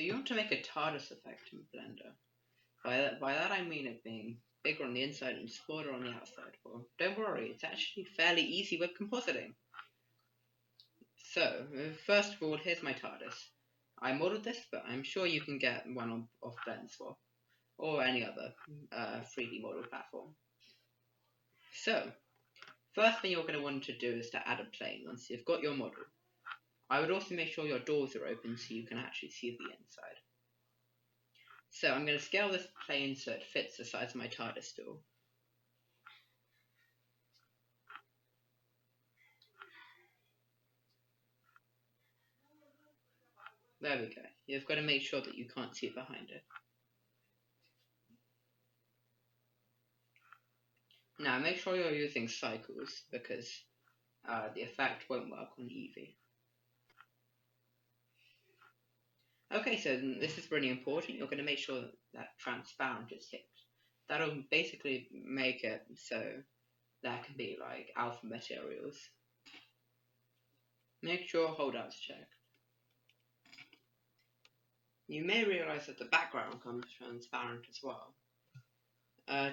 So you want to make a Tardis effect in Blender. By that I mean it being bigger on the inside and smaller on the outside. Well, don't worry, it's actually fairly easy with compositing. So, first of all, here's my Tardis. I modeled this, but I'm sure you can get one off Blendswap or any other 3D model platform. So, first thing you're going to want to do is to add a plane once you've got your model. I would also make sure your doors are open so you can actually see the inside. So I'm going to scale this plane so it fits the size of my Tardis door. There we go. You've got to make sure that you can't see behind it. Now make sure you're using cycles because the effect won't work on Eevee. Okay, so this is really important. You're going to make sure that transparent is ticked. That'll basically make it so that can be like alpha materials. Make sure holdout's checked. You may realize that the background comes transparent as well.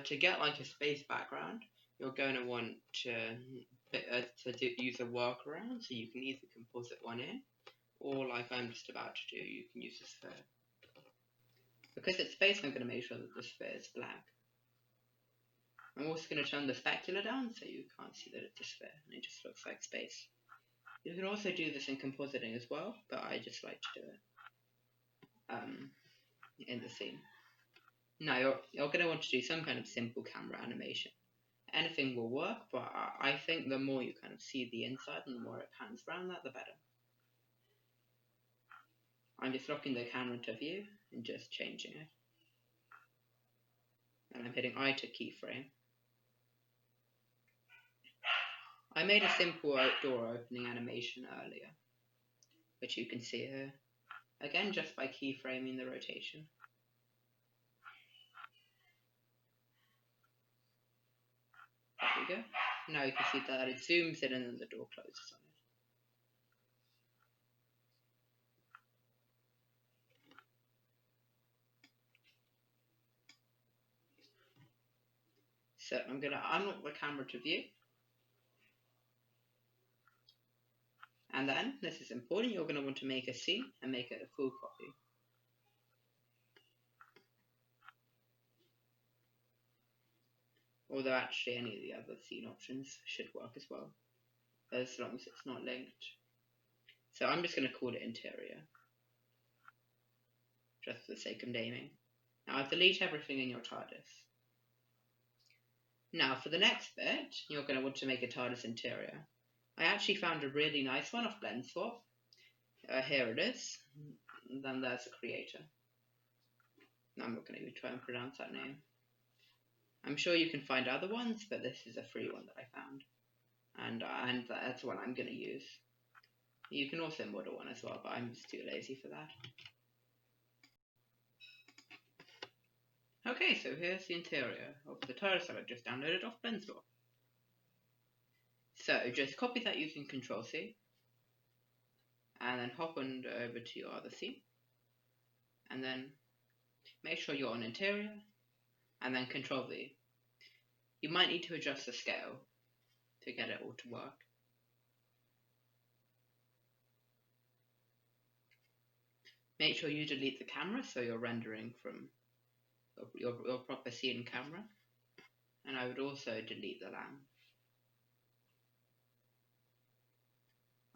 To get like a space background, you're going to want to use a workaround, so you can either composite one in, or like I'm just about to do, you can use a sphere. Because it's space, I'm going to make sure that the sphere is black. I'm also going to turn the specular down so you can't see that it's a sphere, and it just looks like space. You can also do this in compositing as well, but I just like to do it in the scene. Now you're going to want to do some kind of simple camera animation. Anything will work, but I think the more you kind of see the inside and the more it pans around that, the better. I'm just locking the camera to view and just changing it. And I'm hitting I to keyframe. I made a simple door opening animation earlier, which you can see here. Again, just by keyframing the rotation. There we go. Now you can see that it zooms in and then the door closes on it. So I'm going to unlock the camera to view. And then, this is important, you're going to want to make a scene and make it a full copy. Although actually any of the other scene options should work as well, as long as it's not linked. So I'm just going to call it interior, just for the sake of naming. Now I'll delete everything in your Tardis. Now for the next bit, you're going to want to make a Tardis interior. I actually found a really nice one off Blendswap. Here it is. And then there's a creator. I'm not going to even try and pronounce that name. I'm sure you can find other ones, but this is a free one that I found. And that's the one I'm going to use. You can also model one as well, but I'm just too lazy for that. Okay, so here's the interior of the Tardis that I just downloaded off Blendswap. So just copy that using Ctrl-C, and then hop on over to your other scene, and then make sure you're on interior, and then Ctrl-V. You might need to adjust the scale to get it all to work. Make sure you delete the camera so you're rendering from your proper scene camera, and I would also delete the lamp.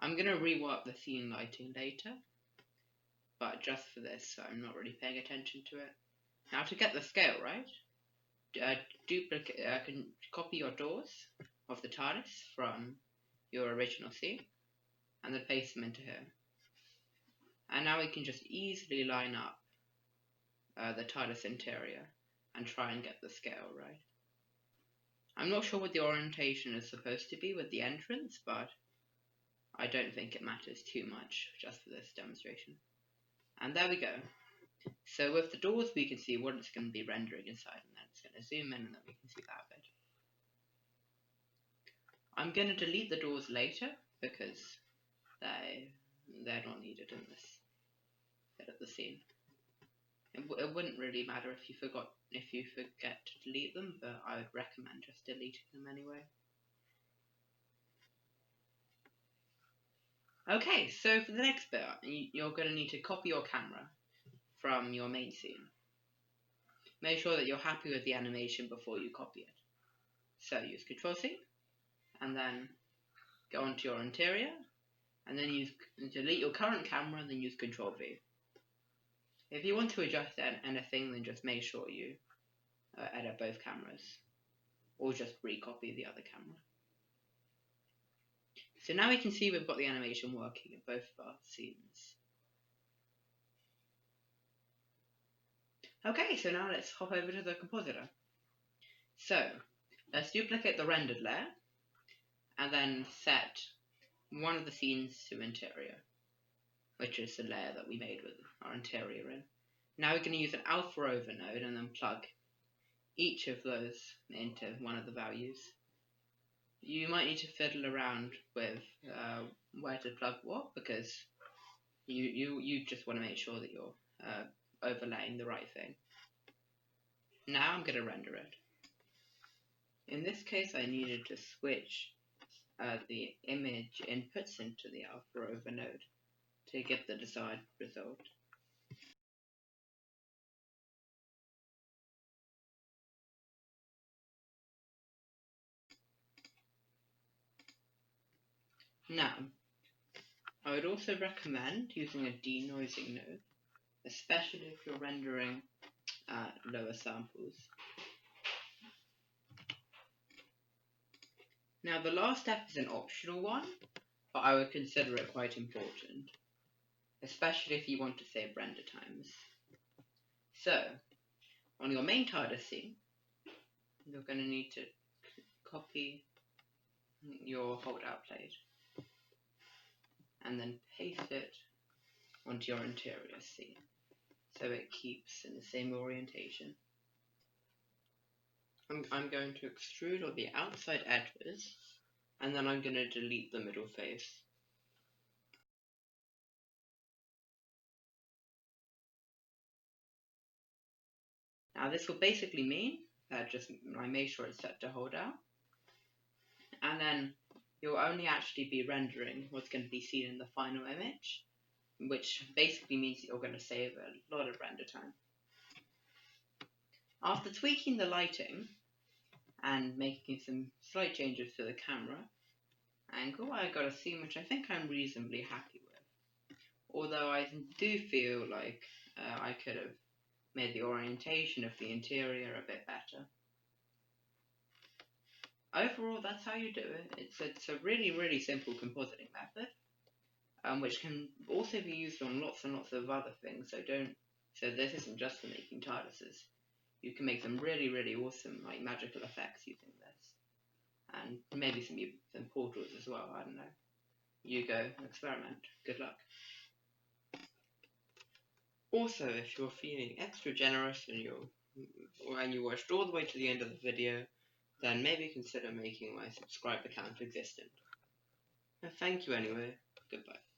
I'm going to rework the scene lighting later, but just for this, so I'm not really paying attention to it. Now to get the scale right, copy your doors of the Tardis from your original scene, and then paste them into here. And now we can just easily line up the Tardis interior and try and get the scale right. I'm not sure what the orientation is supposed to be with the entrance, but I don't think it matters too much just for this demonstration. And there we go. So with the doors we can see what it's going to be rendering inside, and then it's going to zoom in and then we can see that bit. I'm going to delete the doors later because they're not needed in this bit of the scene. It wouldn't really matter if you forget to delete them, but I would recommend just deleting them anyway. Okay, so for the next bit, you're going to need to copy your camera from your main scene. Make sure that you're happy with the animation before you copy it. So use Ctrl-C, and then go onto your interior, and then delete your current camera, and then use Ctrl-V. If you want to adjust anything, then just make sure you edit both cameras, or just recopy the other camera. So now we can see we've got the animation working in both of our scenes. Okay, so now let's hop over to the compositor. So let's duplicate the rendered layer, and then set one of the scenes to interior, which is the layer that we made with our interior in. Now we're going to use an alpha over node and then plug each of those into one of the values. You might need to fiddle around with where to plug what, because you just want to make sure that you're overlaying the right thing. Now I'm going to render it. In this case, I needed to switch the image inputs into the alpha over node to get the desired result. Now, I would also recommend using a denoising node, especially if you're rendering lower samples. Now, the last step is an optional one, but I would consider it quite important, especially if you want to save render times. So, on your main Tardis scene, you're going to need to copy your holdout plate and then paste it onto your interior scene so it keeps in the same orientation. I'm going to extrude all the outside edges, and then I'm going to delete the middle face. Now this will basically mean that I make sure it's set to holdout, and then you'll only actually be rendering what's going to be seen in the final image, which basically means that you're going to save a lot of render time. After tweaking the lighting and making some slight changes to the camera angle, I got a scene which I think I'm reasonably happy with. Although I do feel like I could have made the orientation of the interior a bit better. Overall, that's how you do it. It's a really, really simple compositing method, which can also be used on lots and lots of other things. So this isn't just for making Tardises. You can make some really, really awesome magical effects using this, and maybe some portals as well. I don't know. You go, experiment. Good luck. Also, if you're feeling extra generous and you watched all the way to the end of the video, then maybe consider making my subscriber count existent. Thank you anyway. Goodbye.